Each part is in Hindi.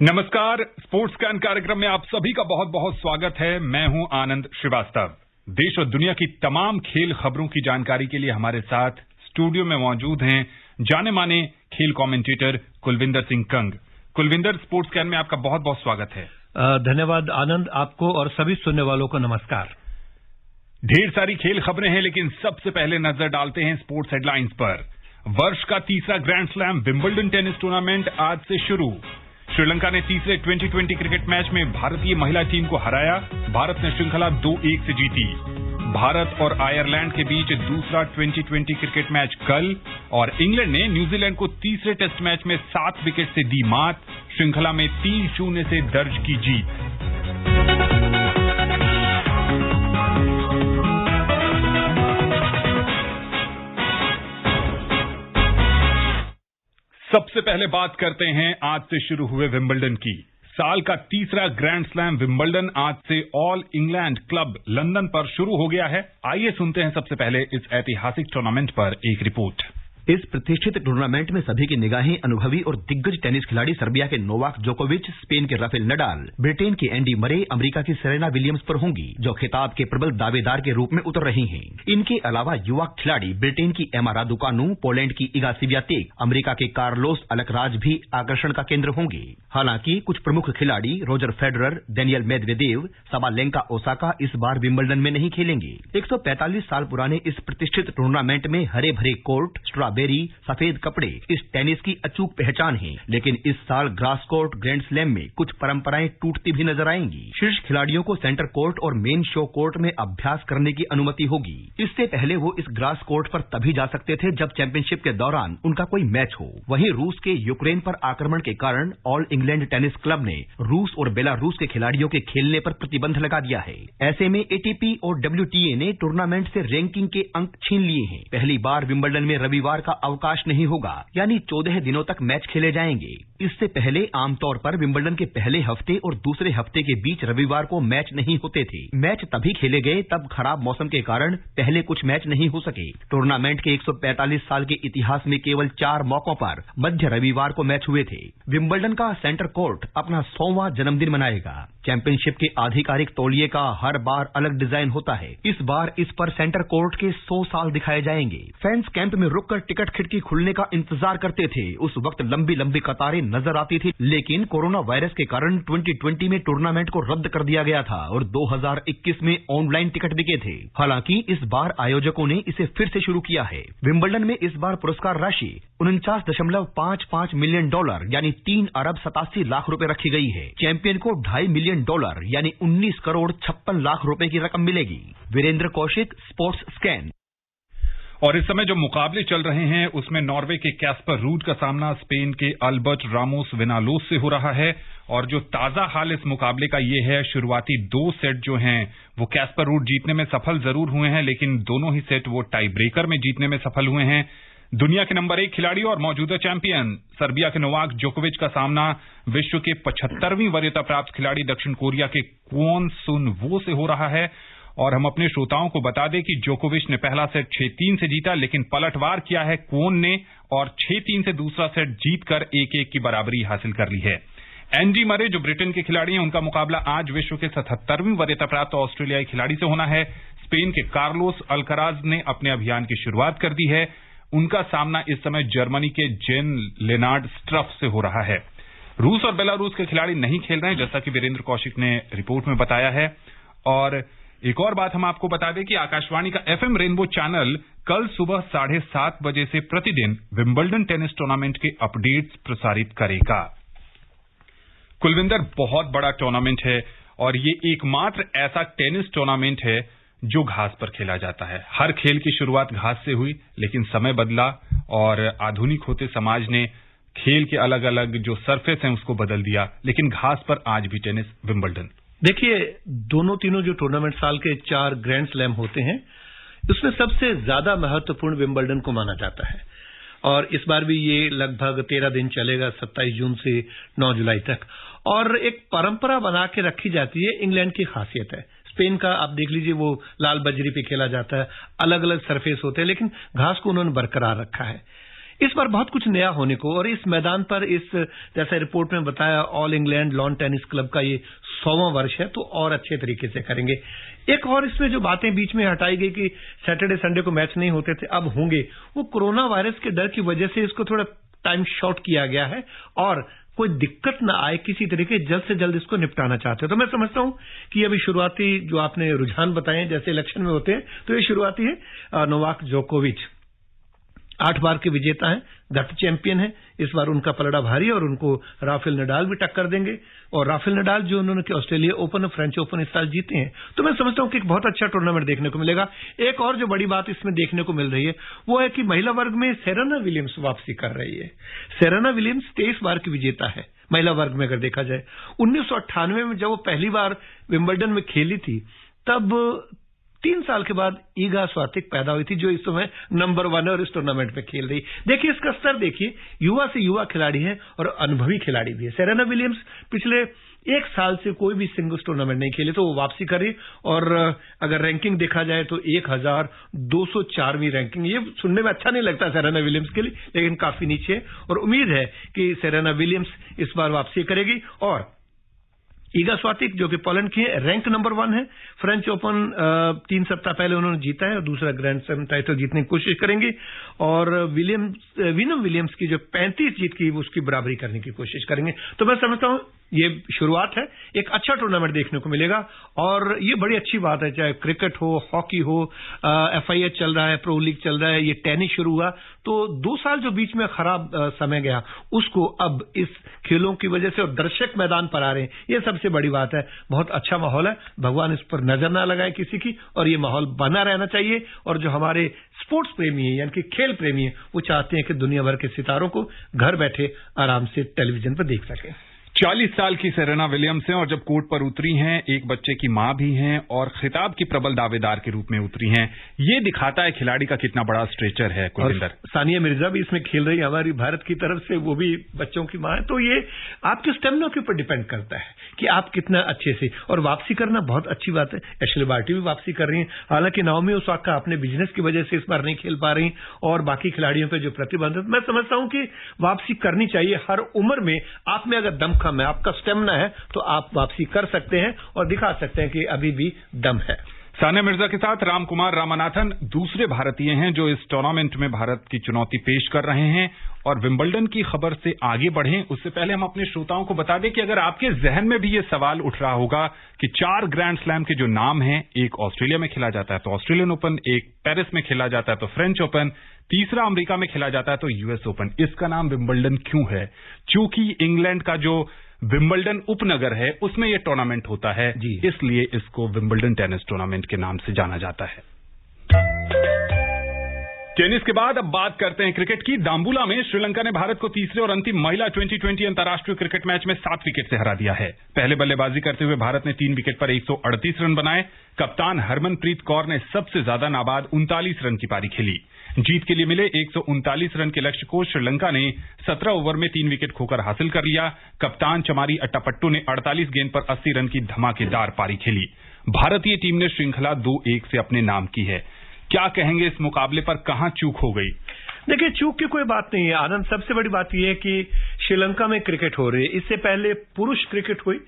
नमस्कार, स्पोर्ट्स स्कैन कार्यक्रम में आप सभी का बहुत बहुत स्वागत है। मैं हूं आनंद श्रीवास्तव। देश और दुनिया की तमाम खेल खबरों की जानकारी के लिए हमारे साथ स्टूडियो में मौजूद हैं जाने माने खेल commentator Kulwinder Singh Kang. Kulwinder, sports scan में आपका बहुत बहुत स्वागत है। धन्यवाद आनंद, आपको और सभी सुनने वालों को नमस्कार। ढेर सारी खेल खबरें हैं, लेकिन सबसे पहले नजर डालते हैं स्पोर्ट्स हेडलाइंस पर। वर्ष का तीसरा grand slam Wimbledon tennis tournament आज से शुरू। श्रीलंका ने तीसरे T20 क्रिकेट मैच में भारतीय महिला टीम को हराया। भारत ने श्रृंखला 2-1 से जीती। भारत और आयरलैंड के बीच दूसरा T20 क्रिकेट मैच कल, और इंग्लैंड ने न्यूजीलैंड को तीसरे टेस्ट मैच में 7 विकेट से दी मात। श्रृंखला में 3-0 से दर्ज की जीत। सबसे पहले बात करते हैं आज से शुरू हुए विंबलडन की। साल का तीसरा ग्रैंड स्लैम विंबलडन आज से ऑल इंग्लैंड क्लब लंदन पर शुरू हो गया है। आइए सुनते हैं सबसे पहले इस ऐतिहासिक टूर्नामेंट पर एक रिपोर्ट। इस प्रतिष्ठित टूर्नामेंट में सभी की निगाहें अनुभवी और दिग्गज टेनिस खिलाड़ी सर्बिया के नोवाक जोकोविच, स्पेन के राफेल नडाल, ब्रिटेन के एंडी मरे, अमेरिका की सेरेना विलियम्स पर होंगी, जो खिताब के प्रबल दावेदार के रूप में उतर रही हैं। इनके अलावा युवा खिलाड़ी ब्रिटेन की एमा रादुकानु, पोलैंड की इगा स्वियातेक, अमेरिका के कार्लोस अलकराज भी आकर्षण का केंद्र होंगे। हालांकि कुछ प्रमुख खिलाड़ी Roger Federer, Daniel Medvedev, Sabalenka Osaka इस बार विंबलडन में नहीं खेलेंगे। 145 साल पुराने इस प्रतिष्ठित टूर्नामेंट में हरे भरे कोर्ट, बेरी, सफेद कपड़े इस टेनिस की अचूक पहचान है। लेकिन इस साल ग्रास कोर्ट ग्रैंड स्लैम में कुछ परंपराएं टूटती भी नजर आएंगी। शीर्ष खिलाड़ियों को सेंटर कोर्ट और मेन शो कोर्ट में अभ्यास करने की अनुमति होगी। इससे पहले वो इस ग्रास कोर्ट पर तभी जा सकते थे जब चैंपियनशिप के दौरान उनका कोई मैच हो। वहीं रूस के यूक्रेन पर आक्रमण के कारण ऑल इंग्लैंड टेनिस क्लब ने रूस और बेलारूस के खिलाड़ियों के खेलने पर प्रतिबंध लगा दिया है। ऐसे में एटीपी और WTA ने टूर्नामेंट से रैंकिंग के अंक छीन लिए हैं। पहली बार विंबलडन में रविवार का अवकाश नहीं होगा, यानी 14 दिनों तक मैच खेले जाएंगे। इससे पहले आमतौर पर विंबलडन के पहले हफ्ते और दूसरे हफ्ते के बीच रविवार को मैच नहीं होते थे। मैच तभी खेले गए तब खराब मौसम के कारण पहले कुछ मैच नहीं हो सके। टूर्नामेंट के 145 साल के इतिहास में केवल 4 मौकों पर मध्य रविवार को मैच हुए थे। विंबलडन का सेंटर कोर्ट अपना 100वां जन्मदिन मनाएगा। चैंपियनशिप के आधिकारिक तौलिए का हर बार अलग डिजाइन होता है। इस बार इस पर सेंटर कोर्ट के 100 साल दिखाए जाएंगे। फैंस कैंप में रुककर टिकट खिड़की खुलने का इंतजार करते थे। उस वक्त लंबी लंबी कतारें नजर आती थी, लेकिन कोरोना वायरस के कारण 2020 में टूर्नामेंट को रद्द कर दिया गया था और 2021 में ऑनलाइन टिकट बिके थे। हालांकि इस बार आयोजकों ने इसे फिर से शुरू किया है। विंबलडन में इस बार पुरस्कार राशि $49.55 मिलियन यानी 3 अरब 87 लाख रुपए रखी गई है। चैंपियन को $2.5 मिलियन यानी 19 करोड़ 56 लाख रुपए की रकम मिलेगी। Virender Kaushik, sports scan. और इस समय जो मुकाबले चल रहे हैं उसमें नॉर्वे के कैस्पर रूड का सामना स्पेन के अल्बर्ट रामोस विनालोस से हो रहा है। और जो ताजा हाल इस मुकाबले का ये है, शुरुआती 2 सेट जो हैं वो कैस्पर रूड जीतने में सफल जरूर हुए हैं, लेकिन दोनों ही सेट वो टाई ब्रेकर में जीतने में सफल हुए हैं। दुनिया के नंबर 1 खिलाड़ी और मौजूदा चैंपियन सर्बिया के नोवाक जोकोविच का सामना विश्व के 75वीं वरीयता प्राप्त खिलाड़ी दक्षिण कोरिया के क्वोन सुन वो से हो रहा है। और हम अपने श्रोताओं को बता दें कि जोकोविच ने पहला सेट 6-3 से जीता, लेकिन पलटवार किया है क्वोन ने और 6-3 से दूसरा सेट जीतकर 1-1 की बराबरी हासिल कर ली है। एंडी मरे जो ब्रिटेन के खिलाड़ी हैं, उनका मुकाबला आज विश्व के 77वीं वरीयता प्राप्त ऑस्ट्रेलियाई खिलाड़ी से होना है। स्पेन के कार्लोस अल्कराज ने अपने अभियान की शुरुआत कर दी है। उनका सामना इस समय जर्मनी के जेन लेनार्ड स्ट्रफ से हो रहा है। रूस और बेलारूस के खिलाड़ी नहीं खेल रहे हैं, जैसा कि वीरेंद्र कौशिक ने रिपोर्ट में बताया है। और एक और बात हम आपको बता दें कि आकाशवाणी का FM रेनबो चैनल कल सुबह 7:30 बजे से प्रतिदिन विंबलडन टेनिस टूर्नामेंट के अपडेट्स प्रसारित करेगा। कुलविंदर, बहुत बड़ा टूर्नामेंट है और ये एकमात्र ऐसा टेनिस टूर्नामेंट है जो घास पर खेला जाता है। हर खेल की शुरुआत घास से हुई, लेकिन समय बदला और आधुनिक होते समाज ने खेल के अलग अलग जो सरफेस हैं उसको बदल दिया, लेकिन घास पर आज भी टेनिस विंबलडन। देखिए, तीनों जो टूर्नामेंट साल के 4 ग्रैंड स्लैम होते हैं, उसमें सबसे ज्यादा महत्वपूर्ण विंबलडन को माना जाता है। और इस बार भी ये लगभग 13 दिन चलेगा, 27 जून से 9 जुलाई तक। और एक परंपरा बना के रखी जाती है। इंग्लैंड की खासियत है, स्पेन का आप देख लीजिए, वो लाल बजरी पे खेला जाता है, अलग अलग सरफेस होते हैं, लेकिन घास को उन्होंने बरकरार रखा है। इस बार बहुत कुछ नया होने को, और इस मैदान पर जैसा रिपोर्ट में बताया, all England lawn tennis club का ये 100वां वर्ष है, तो और अच्छे तरीके से करेंगे। एक और इसमें जो बातें बीच में हटाई गई कि सैटरडे संडे को मैच नहीं होते थे, अब होंगे, वो कोरोना वायरस के डर की वजह से इसको थोड़ा टाइम शॉर्ट किया गया है, और कोई दिक्कत ना आए किसी तरीके, जल्द से जल्द इसको निपटाना चाहते हैं। तो मैं समझता हूं कि अभी शुरुआती जो आपने रुझान बताए जैसे इलेक्शन में होते हैं, तो ये शुरुआती है। नोवाक जोकोविच 8 बार के विजेता हैं, गत चैंपियन है, इस बार उनका पलड़ा भारी है और उनको राफेल नडाल भी टक्कर देंगे। और राफेल नडाल जो उन्होंने ऑस्ट्रेलिया ओपन और फ्रेंच ओपन इस साल जीते हैं, तो मैं समझता हूं कि एक बहुत अच्छा टूर्नामेंट देखने को मिलेगा। एक और जो बड़ी बात इसमें देखने को मिल रही है वो है कि महिला वर्ग में सेरेना विलियम्स वापसी कर रही है। सेरेना विलियम्स 23 बार की विजेता है महिला वर्ग में। अगर देखा जाए 1998 में जब वो पहली बार विंबलडन में खेली थी, तब 3 साल के बाद ईगा स्वातिक पैदा हुई थी, जो इस समय नंबर 1 है और इस टूर्नामेंट में खेल रही। देखिए इसका स्तर देखिए, युवा से युवा खिलाड़ी है और अनुभवी खिलाड़ी भी है। सेरेना विलियम्स पिछले 1 साल से कोई भी सिंगल्स टूर्नामेंट नहीं खेले, तो वो वापसी करी। और अगर रैंकिंग देखा जाए तो 1204वीं रैंकिंग, ये सुनने में अच्छा नहीं लगता सेरेना विलियम्स के लिए, लेकिन काफी नीचे है। और उम्मीद है कि सेरेना विलियम्स इस बार वापसी करेगी। और ईगा स्वातिक जो कि पोलैंड की है, रैंक नंबर 1 है। फ्रेंच ओपन 3 सप्ताह पहले उन्होंने जीता है और दूसरा ग्रैंड स्लैम टाइटल जीतने की कोशिश करेंगे। और वीनम विलियम्स की जो 35 जीत की उसकी बराबरी करने की कोशिश करेंगे। तो मैं समझता हूं ये शुरुआत है, एक अच्छा टूर्नामेंट देखने को मिलेगा और ये बड़ी अच्छी बात है। चाहे क्रिकेट हो, हॉकी हो, FIH चल रहा है, प्रो लीग चल रहा है, ये टेनिस शुरू हुआ, तो 2 साल जो बीच में खराब समय गया, उसको अब इस खेलों की वजह से और दर्शक मैदान पर आ रहे हैं, ये सबसे बड़ी बात है। बहुत अच्छा माहौल है, भगवान इस पर नजर ना लगाए किसी की, और ये माहौल बना रहना चाहिए। और जो हमारे स्पोर्ट्स प्रेमी है, यानी कि खेल प्रेमी है, वो चाहते हैं कि दुनिया भर के सितारों को घर बैठे आराम से टेलीविजन पर देख सकें। 40 साल की सेरेना विलियम्स हैं और जब कोर्ट पर उतरी हैं, एक बच्चे की मां भी हैं और खिताब की प्रबल दावेदार के रूप में उतरी हैं। ये दिखाता है खिलाड़ी का कितना बड़ा स्ट्रेचर है। कुलविंदर, सानिया मिर्जा भी इसमें खेल रही है हमारी भारत की तरफ से, वो भी बच्चों की मां है। तो ये आपके स्टेमिना के ऊपर डिपेंड करता है कि आप कितना अच्छे से, और वापसी करना बहुत अच्छी बात है। एशले बार्टी भी वापसी कर रही है, हालांकि नाओमी ओसाका अपने बिजनेस की वजह से इस बार नहीं खेल पा रही, और बाकी खिलाड़ियों पर जो प्रतिबंध है, मैं समझता हूं कि वापसी करनी चाहिए। हर उम्र में आप में अगर दमखम है, आपका स्टेमिना है, तो आप वापसी कर सकते हैं और दिखा सकते हैं कि अभी भी दम है। सानिया मिर्जा के साथ रामकुमार रामनाथन दूसरे भारतीय हैं जो इस टूर्नामेंट में भारत की चुनौती पेश कर रहे हैं। और विंबलडन की खबर से आगे बढ़ें उससे पहले हम अपने श्रोताओं को बता दें कि अगर आपके जहन में भी ये सवाल उठ रहा होगा कि 4 ग्रैंड स्लैम के जो नाम हैं, एक ऑस्ट्रेलिया में खेला जाता है तो ऑस्ट्रेलियन ओपन, एक पेरिस में खेला जाता है तो फ्रेंच ओपन, तीसरा अमेरिका में खेला जाता है तो US ओपन, इसका नाम विंबलडन क्यों है? चूंकि इंग्लैंड का जो विंबलडन उपनगर है उसमें यह टूर्नामेंट होता है, इसलिए इसको विंबलडन टेनिस टूर्नामेंट के नाम से जाना जाता है। टेनिस के बाद अब बात करते हैं क्रिकेट की। दाम्बुला में श्रीलंका ने भारत को तीसरे और अंतिम महिला 2020 अंतर्राष्ट्रीय क्रिकेट मैच में 7 विकेट से हरा दिया है। पहले बल्लेबाजी करते हुए भारत ने 3 विकेट पर 138 रन बनाए। कप्तान हरमनप्रीत कौर ने सबसे ज्यादा नाबाद 39 रन की पारी खेली। जीत के लिए मिले 139 रन के लक्ष्य को श्रीलंका ने 17 ओवर में 3 विकेट खोकर हासिल कर लिया। कप्तान चमारी अट्टापट्टू ने 48 गेंद पर 80 रन की धमाकेदार पारी खेली। भारतीय टीम ने श्रृंखला 2-1 से अपने नाम की है। क्या कहेंगे इस मुकाबले पर, कहां चूक हो गई? देखिए, चूक की कोई बात नहीं है आनंद। सबसे बड़ी बात यह है कि श्रीलंका में क्रिकेट हो रही है। इससे पहले पुरुष क्रिकेट हुई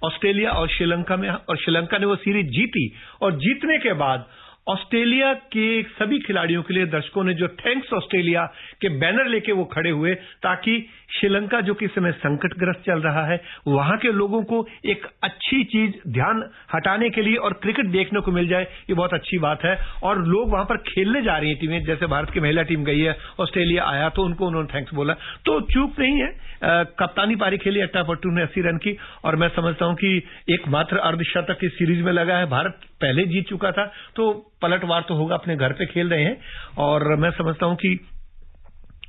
ऑस्ट्रेलिया और श्रीलंका में, और श्रीलंका ने वो सीरीज जीती। और जीतने के बाद ऑस्ट्रेलिया के सभी खिलाड़ियों के लिए दर्शकों ने जो थैंक्स ऑस्ट्रेलिया के बैनर लेके वो खड़े हुए, ताकि श्रीलंका जो कि इस समय संकटग्रस्त चल रहा है, वहां के लोगों को एक अच्छी चीज ध्यान हटाने के लिए और क्रिकेट देखने को मिल जाए, ये बहुत अच्छी बात है। और लोग वहां पर खेलने जा रही हैं टीमें, जैसे भारत की महिला टीम गई है, ऑस्ट्रेलिया आया तो उनको उन्होंने थैंक्स बोला, तो चूक नहीं है। कप्तानी पारी खेली अट्टापट्टू ने 80 रन की, और मैं समझता हूं कि एकमात्र अर्धशतक इस सीरीज में लगा है। भारत पहले जीत चुका था, तो पलटवार तो होगा, अपने घर पे खेल रहे हैं। और मैं समझता हूं कि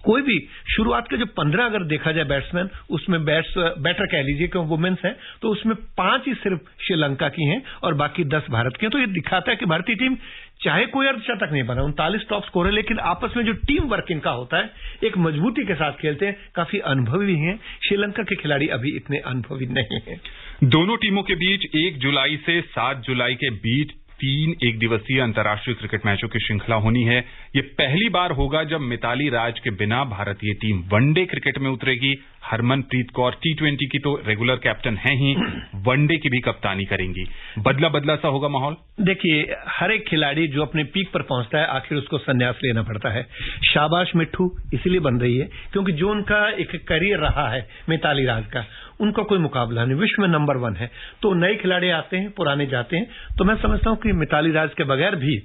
कोई भी शुरुआत के जो 15 अगर देखा जाए बैट्समैन, उसमें बैटर कह लीजिए कि वुमेन्स हैं, तो उसमें 5 ही सिर्फ श्रीलंका की हैं और बाकी 10 भारत की हैं। तो ये दिखाता है कि भारतीय टीम चाहे कोई अर्धशतक नहीं बना, 39 टॉप स्कोर है, लेकिन आपस में जो टीम वर्क इनका होता है, एक मजबूती के साथ खेलते हैं, काफी अनुभवी हैं। श्रीलंका के खिलाड़ी अभी इतने अनुभवी नहीं हैं। दोनों टीमों के बीच 1 जुलाई से 7 जुलाई के बीच 3 एक दिवसीय अंतर्राष्ट्रीय क्रिकेट मैचों की श्रृंखला होनी है। ये पहली बार होगा जब मिताली राज के बिना भारतीय टीम वनडे क्रिकेट में उतरेगी। हरमनप्रीत कौर T20 की तो रेगुलर कैप्टन है ही, वनडे की भी कप्तानी करेंगी। बदला बदला सा होगा माहौल। देखिए, हर एक खिलाड़ी जो अपने पीक पर पहुंचता है आखिर उसको संन्यास लेना पड़ता है। शाबाश मिट्ठू इसलिए बन रही है क्योंकि जो उनका एक करियर रहा है मिताली राज का, उनका कोई मुकाबला नहीं, विश्व में नंबर 1 है। तो नए खिलाड़ी आते हैं, पुराने जाते हैं। तो मैं समझता हूं कि मिताली राज के बगैर भी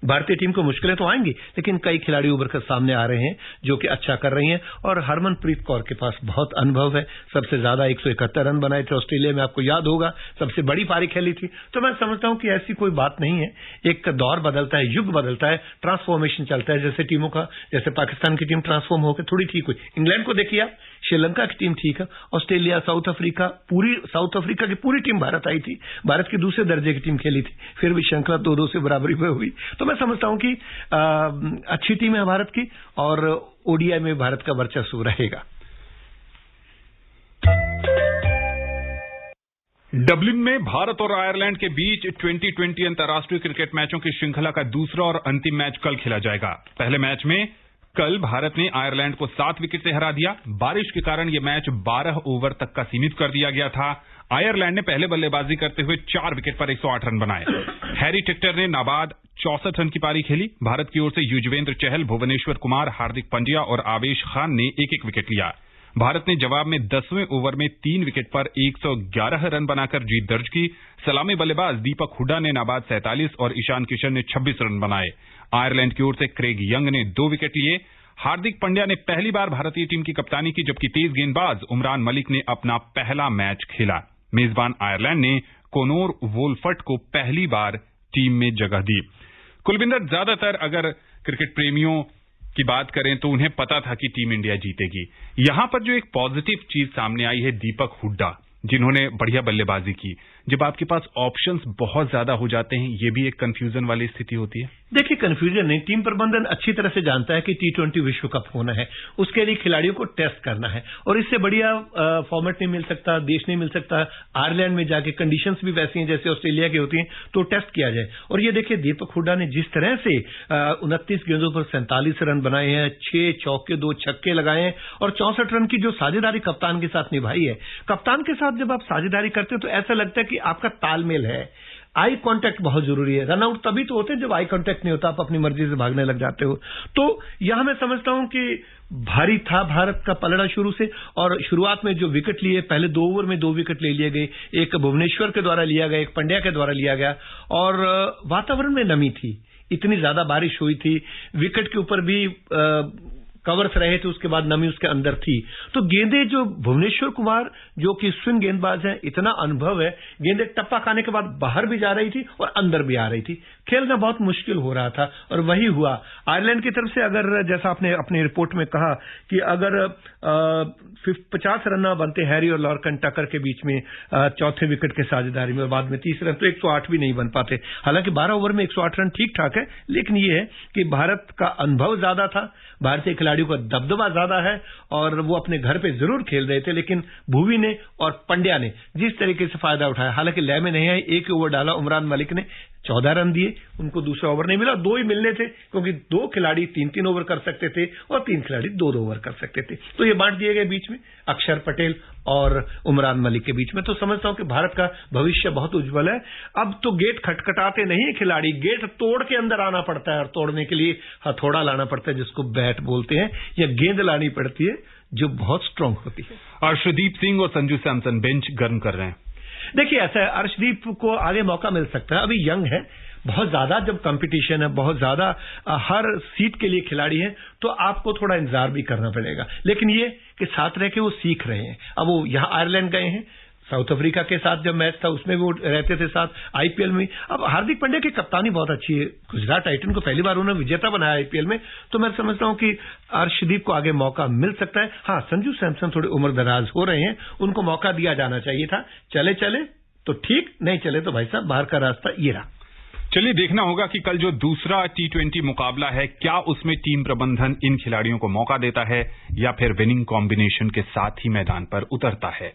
भारतीय टीम को मुश्किलें तो आएंगी, लेकिन कई खिलाड़ी उभर कर सामने आ रहे हैं जो कि अच्छा कर रही हैं। और हरमनप्रीत कौर के पास बहुत अनुभव है, सबसे ज्यादा 171 रन बनाए थे ऑस्ट्रेलिया में, आपको याद होगा, सबसे बड़ी पारी खेली थी। तो मैं समझता हूं कि ऐसी कोई बात नहीं है। एक दौर बदलता है, युग बदलता है, ट्रांसफॉर्मेशन चलता है। जैसे टीमों का, जैसे पाकिस्तान की टीम ट्रांसफॉर्म होकर थोड़ी ठीक हुई, इंग्लैंड को देखिए आप, श्रीलंका की टीम ठीक है, ऑस्ट्रेलिया, साउथ अफ्रीका की पूरी टीम भारत आई थी, भारत की दूसरे दर्जे की टीम खेली थी, फिर भी श्रृंखला 2-2 से बराबरी में हुई। तो मैं समझता हूं कि अच्छी टीम है भारत की और ओडीआई में भारत का वर्चस्व रहेगा। डबलिन में भारत और आयरलैंड के बीच 2020 अंतर्राष्ट्रीय क्रिकेट मैचों की श्रृंखला का दूसरा और अंतिम मैच कल खेला जाएगा। पहले मैच में कल भारत ने आयरलैंड को 7 विकेट से हरा दिया। बारिश के कारण यह मैच 12 ओवर तक का सीमित कर दिया गया था। आयरलैंड ने पहले बल्लेबाजी करते हुए 4 विकेट पर 108 रन बनाए। हैरी टिक्टर ने नाबाद 64 रन की पारी खेली। भारत की ओर से युजवेंद्र चहल, भुवनेश्वर कुमार, हार्दिक पांड्या और आवेश खान ने एक एक विकेट लिया। भारत ने जवाब में 10वें ओवर में 3 विकेट पर 111 रन बनाकर जीत दर्ज की। सलामी बल्लेबाज दीपक हुड्डा ने नाबाद 47 और ईशान किशन ने 26 रन बनाए। आयरलैंड की ओर से क्रेग यंग ने 2 विकेट लिए। हार्दिक पांड्या ने पहली बार भारतीय टीम की कप्तानी की, जबकि तेज गेंदबाज उमरान मलिक ने अपना पहला मैच खेला। मेजबान आयरलैंड ने कोनोर वोल्फट को पहली बार टीम में जगह दी। कुलविंदर, ज्यादातर अगर क्रिकेट प्रेमियों की बात करें तो उन्हें पता था कि टीम इंडिया जीतेगी। यहां पर जो एक पॉजिटिव चीज सामने आई है, दीपक हुड्डा जिन्होंने बढ़िया बल्लेबाजी की। जब आपके पास ऑप्शंस बहुत ज्यादा हो जाते हैं, ये भी एक कंफ्यूजन वाली स्थिति होती है। देखिए, कंफ्यूजन नहीं, टीम प्रबंधन अच्छी तरह से जानता है कि T20 विश्व कप होना है, उसके लिए खिलाड़ियों को टेस्ट करना है और इससे बढ़िया फॉर्मेट नहीं मिल सकता, देश नहीं मिल सकता। आयरलैंड में जाके कंडीशंस भी वैसी हैं जैसे ऑस्ट्रेलिया की होती हैं, तो टेस्ट किया जाए। और ये देखिए, दीपक हुड्डा ने जिस तरह से 29 गेंदों पर 47 रन बनाए हैं, 6 चौके 2 छक्के लगाए हैं और 64 रन की जो साझेदारी कप्तान के साथ निभाई है। कप्तान के साथ जब आप साझेदारी करते हो तो ऐसा लगता है कि आपका तालमेल है। आई कांटेक्ट बहुत जरूरी है। रन आउट तभी तो होते हैं जब आई कांटेक्ट नहीं होता, आप अपनी मर्जी से भागने लग जाते हो। तो यहां मैं समझता हूं कि भारी था भारत का पलड़ा शुरू से, और शुरुआत में जो विकेट लिए, पहले 2 ओवर में 2 विकेट ले लिए गए, एक भुवनेश्वर के द्वारा लिया गया, एक पंड्या के द्वारा लिया गया। और वातावरण में नमी थी, इतनी ज्यादा बारिश हुई थी, विकेट के ऊपर भी कवर्स रहे थे, उसके बाद नमी उसके अंदर थी। तो गेंदें जो भुवनेश्वर कुमार जो कि स्विंग गेंदबाज हैं, इतना अनुभव है, गेंदें टप्पा खाने के बाद बाहर भी जा रही थी और अंदर भी आ रही थी। खेलना बहुत मुश्किल हो रहा था और वही हुआ। आयरलैंड की तरफ से अगर, जैसा आपने अपनी रिपोर्ट में कहा कि अगर 50 रन बनते हैरी और लॉर्कन टकर के बीच में चौथे विकेट के साझेदारी में, बाद में 30 रन, तो 108 भी नहीं बन पाते। हालांकि 12 ओवर में 108 रन ठीक ठाक है, लेकिन यह है कि भारत का अनुभव ज्यादा था, भारतीय खिलाड़ियों का दबदबा ज्यादा है और वो अपने घर पे जरूर खेल रहे थे। लेकिन भुवी ने और पंड्या ने जिस तरीके से फायदा उठाया, हालांकि लय में नहीं आई, एक ओवर डाला उमरान मलिक ने, 14 रन दिए, उनको दूसरा ओवर नहीं मिला, 2 ही मिलने थे क्योंकि 2 खिलाड़ी 3-3 ओवर कर सकते थे और 3 खिलाड़ी 2-2 ओवर कर सकते थे। तो ये बांट दिए गए बीच में अक्षर पटेल और उमरान मलिक के बीच में। तो समझता हूं कि भारत का भविष्य बहुत उज्जवल है। अब तो गेट खटखटाते नहीं खिलाड़ी, गेट तोड़ के अंदर आना पड़ता है और तोड़ने के लिए हथौड़ा लाना पड़ता है, जिसको बैट बोलते हैं, या गेंद लानी पड़ती है जो बहुत स्ट्रांग होती है। अर्शदीप सिंह और संजू सैमसन बेंच गर्म कर रहे हैं। देखिए, ऐसा है, अर्शदीप को आगे मौका मिल सकता है, अभी यंग है, बहुत ज्यादा जब कंपटीशन है, बहुत ज्यादा हर सीट के लिए खिलाड़ी है, तो आपको थोड़ा इंतजार भी करना पड़ेगा। लेकिन ये कि साथ रह के वो सीख रहे हैं। अब वो यहां आयरलैंड गए हैं, साउथ अफ्रीका के साथ जब मैच था उसमें वो रहते थे साथ, आईपीएल में। अब हार्दिक पांड्या की कप्तानी बहुत अच्छी है, गुजरात टाइटन को पहली बार उन्होंने विजेता बनाया आईपीएल में। तो मैं समझता हूं कि अर्शदीप को आगे मौका मिल सकता है। हाँ, संजू सैमसन थोड़े उम्र दराज हो रहे हैं, उनको मौका दिया जाना चाहिए था। चले तो ठीक, नहीं चले तो भाई साहब बाहर का रास्ता ये रहा। चलिए, देखना होगा कि कल जो दूसरा T20 मुकाबला है, क्या उसमें टीम प्रबंधन इन खिलाड़ियों को मौका देता है या फिर विनिंग कॉम्बिनेशन के साथ ही मैदान पर उतरता है।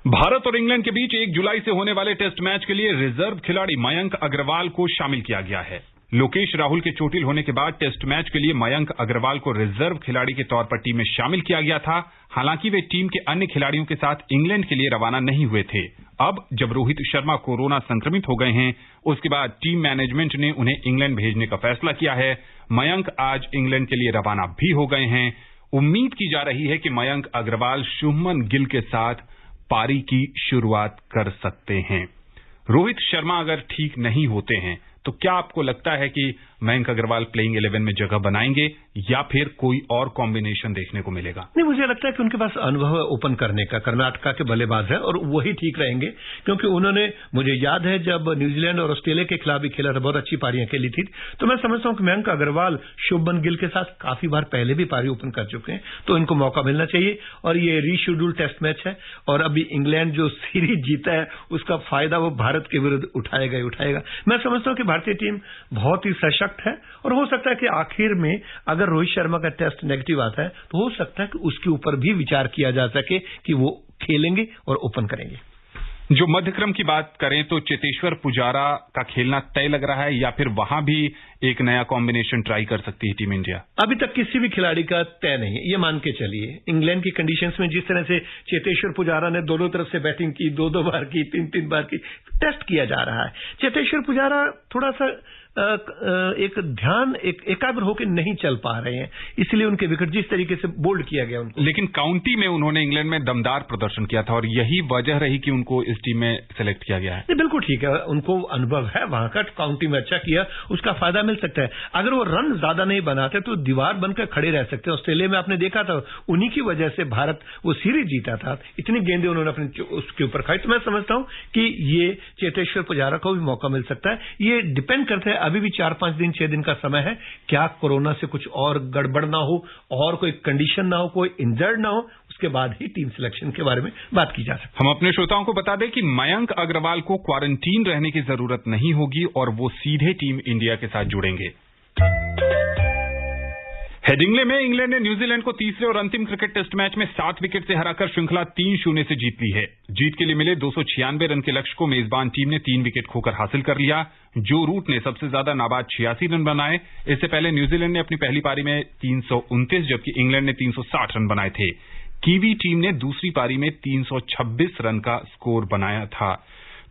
भारत और इंग्लैंड के बीच 1 जुलाई से होने वाले टेस्ट मैच के लिए रिजर्व खिलाड़ी मयंक अग्रवाल को शामिल किया गया है। लोकेश राहुल के चोटिल होने के बाद टेस्ट मैच के लिए मयंक अग्रवाल को रिजर्व खिलाड़ी के तौर पर टीम में शामिल किया गया था। हालांकि वे टीम के अन्य खिलाड़ियों के साथ इंग्लैंड के लिए रवाना नहीं हुए थे। अब जब रोहित शर्मा कोरोना संक्रमित हो गए हैं, उसके बाद टीम मैनेजमेंट ने उन्हें इंग्लैंड भेजने का फैसला किया है। मयंक आज इंग्लैंड के लिए रवाना भी हो गए हैं। उम्मीद की जा रही है कि मयंक अग्रवाल शुभमन गिल के साथ पारी की शुरुआत कर सकते हैं। रोहित शर्मा अगर ठीक नहीं होते हैं तो क्या आपको लगता है कि मयंक अग्रवाल प्लेइंग 11 में जगह बनाएंगे या फिर कोई और कॉम्बिनेशन देखने को मिलेगा? नहीं, मुझे लगता है कि उनके पास अनुभव है ओपन करने का। कर्नाटका के बल्लेबाज है और वही ठीक रहेंगे, क्योंकि उन्होंने, मुझे याद है जब न्यूजीलैंड और ऑस्ट्रेलिया के खिलाफ भी खेला था, बहुत अच्छी पारियां खेली थी। तो मैं समझता हूं कि मयंक अग्रवाल शुभमन गिल के साथ काफी बार पहले भी पारी ओपन कर चुके हैं, तो इनको मौका मिलना चाहिए। और ये रीशेड्यूल टेस्ट मैच है और अभी इंग्लैंड जो सीरीज जीता है उसका फायदा वो भारत के विरुद्ध उठाएगा ही उठाएगा। मैं समझता हूं कि भारतीय टीम बहुत ही सशक्त है और हो सकता है कि आखिर में अगर रोहित शर्मा का टेस्ट नेगेटिव आता है तो हो सकता है कि उसके ऊपर भी विचार किया जा सके कि वो खेलेंगे और ओपन करेंगे। जो मध्यक्रम की बात करें तो चेतेश्वर पुजारा का खेलना तय लग रहा है या फिर वहां भी एक नया कॉम्बिनेशन ट्राई कर सकती है टीम इंडिया? अभी तक किसी भी खिलाड़ी का तय नहीं है, ये मान के चलिए। इंग्लैंड की कंडीशंस में जिस तरह से चेतेश्वर पुजारा ने दोनों तरफ से बैटिंग की, 2-2 बार की, 3-3 बार की, टेस्ट किया जा रहा है। चेतेश्वर पुजारा थोड़ा सा एक ध्यान एकाग्र होकर नहीं चल पा रहे हैं, इसलिए उनके विकेट जिस तरीके से बोल्ड किया गया उनको। लेकिन काउंटी में उन्होंने इंग्लैंड में दमदार प्रदर्शन किया था और यही वजह रही कि उनको इस टीम में सेलेक्ट किया गया है। नहीं, बिल्कुल ठीक है, उनको अनुभव है वहां का, काउंटी में अच्छा किया, उसका फायदा मिल सकता है। अगर वो रन ज्यादा नहीं बनाते तो दीवार बनकर खड़े रह सकते हैं। ऑस्ट्रेलिया में आपने देखा था, उन्हीं की वजह से भारत वो सीरीज जीता था, इतनी गेंदें उन्होंने अपने उसके ऊपर खाई। तो मैं समझता हूं कि ये चेतेश्वर पुजारा को भी मौका मिल सकता है। ये डिपेंड करता है, अभी भी 4-5 दिन 6 दिन का समय है, क्या कोरोना से कुछ और गड़बड़ ना हो और कोई कंडीशन ना हो, कोई इंजर्ड ना हो, उसके बाद ही टीम सिलेक्शन के बारे में बात की जा सकती है। हम अपने श्रोताओं को बता दें कि मयंक अग्रवाल को क्वारंटीन रहने की जरूरत नहीं होगी और वो सीधे टीम इंडिया के साथ जुड़ेंगे। हेडिंग्ले में इंग्लैंड ने न्यूजीलैंड को तीसरे और अंतिम क्रिकेट टेस्ट मैच में 7 विकेट से हराकर श्रृंखला 3-0 से जीत ली है। जीत के लिए मिले 296 रन के लक्ष्य को मेजबान टीम ने 3 विकेट खोकर हासिल कर लिया। जो रूट ने सबसे ज्यादा नाबाद 86 रन बनाए। इससे पहले न्यूजीलैंड ने अपनी पहली पारी में 329 जबकि इंग्लैंड ने 360 रन बनाए थे। कीवी टीम ने दूसरी पारी में 326 रन का स्कोर बनाया था।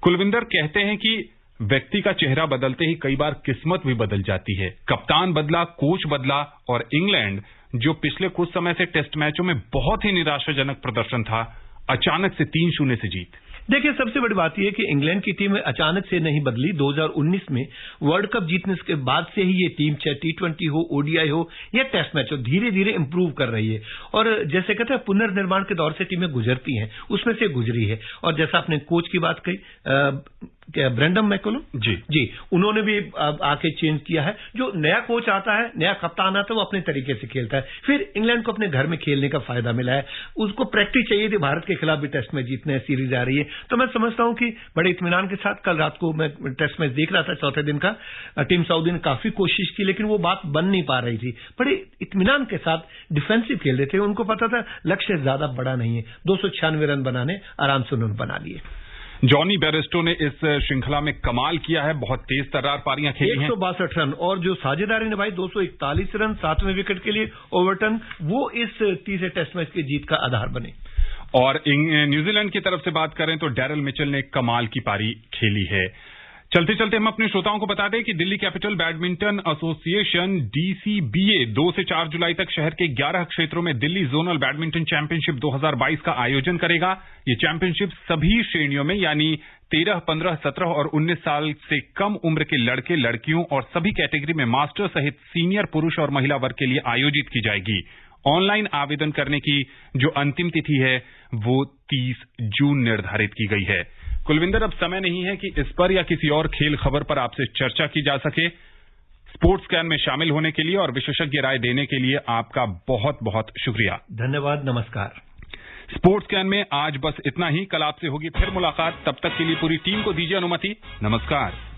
कुलविंदर कहते हैं कि व्यक्ति का चेहरा बदलते ही कई बार किस्मत भी बदल जाती है। कप्तान बदला, कोच बदला और इंग्लैंड, जो पिछले कुछ समय से टेस्ट मैचों में बहुत ही निराशाजनक प्रदर्शन था, अचानक से 3-0 से जीत। देखिए, सबसे बड़ी बात यह है कि इंग्लैंड की टीम अचानक से नहीं बदली। 2019 में वर्ल्ड कप जीतने के बाद से ही ये टीम, चाहे T20 हो, ODI हो या टेस्ट मैच हो, धीरे धीरे इंप्रूव कर रही है। और जैसे कहते हैं पुनर्निर्माण के दौर से टीमें गुजरती हैं, उसमें से गुजरी है। और जैसा आपने कोच की बात कही, क्या ब्रेंडन मैकुलम जी, उन्होंने भी आके चेंज किया है। जो नया कोच आता है, नया कप्तान आता है, वो अपने तरीके से खेलता है। फिर इंग्लैंड को अपने घर में खेलने का फायदा मिला है। उसको प्रैक्टिस चाहिए थी, भारत के खिलाफ भी टेस्ट मैच जीतने हैं, सीरीज आ रही है। तो मैं समझता हूं कि बड़े इत्मीनान के साथ, कल रात को मैं टेस्ट मैच देख रहा था, चौथे दिन का, टीम सऊदी ने काफी कोशिश की लेकिन वो बात बन नहीं पा रही थी। बड़े इत्मीनान के साथ डिफेंसिव खेल रहे थे, उनको पता था लक्ष्य ज्यादा बड़ा नहीं है, 296 रन बनाने आराम से उन्होंने बना लिए। जॉनी बेयरस्टो ने इस श्रृंखला में कमाल किया है, बहुत तेज तर्रार पारियां खेली हैं, 162 रन, और जो साझेदारी निभाई 241 रन 7वें विकेट के लिए ओवरटन, वो इस तीसरे टेस्ट मैच की जीत का आधार बने। और न्यूजीलैंड की तरफ से बात करें तो डैरल मिचेल ने कमाल की पारी खेली है। चलते चलते हम अपने श्रोताओं को बता दें कि Delhi capital badminton association DCBA 2 से 4 जुलाई तक शहर के 11 क्षेत्रों में दिल्ली जोनल बैडमिंटन चैंपियनशिप 2022 का आयोजन करेगा। ये चैंपियनशिप सभी श्रेणियों में यानी 13, 15, 17 और 19 साल से कम उम्र के लड़के, लड़कियों और सभी कैटेगरी में मास्टर सहित सीनियर पुरुष और महिला वर्ग के लिए आयोजित की जाएगी। ऑनलाइन आवेदन करने की जो अंतिम तिथि है वो 30 जून निर्धारित की गई है। कुलविंदर, अब समय नहीं है कि इस पर या किसी और खेल खबर पर आपसे चर्चा की जा सके। स्पोर्ट्स कैन में शामिल होने के लिए और विशेषज्ञ राय देने के लिए आपका बहुत बहुत शुक्रिया। धन्यवाद, नमस्कार। स्पोर्ट्स कैन में आज बस इतना ही। कल आपसे होगी फिर मुलाकात, तब तक के लिए पूरी टीम को दीजिए अनुमति। नमस्कार।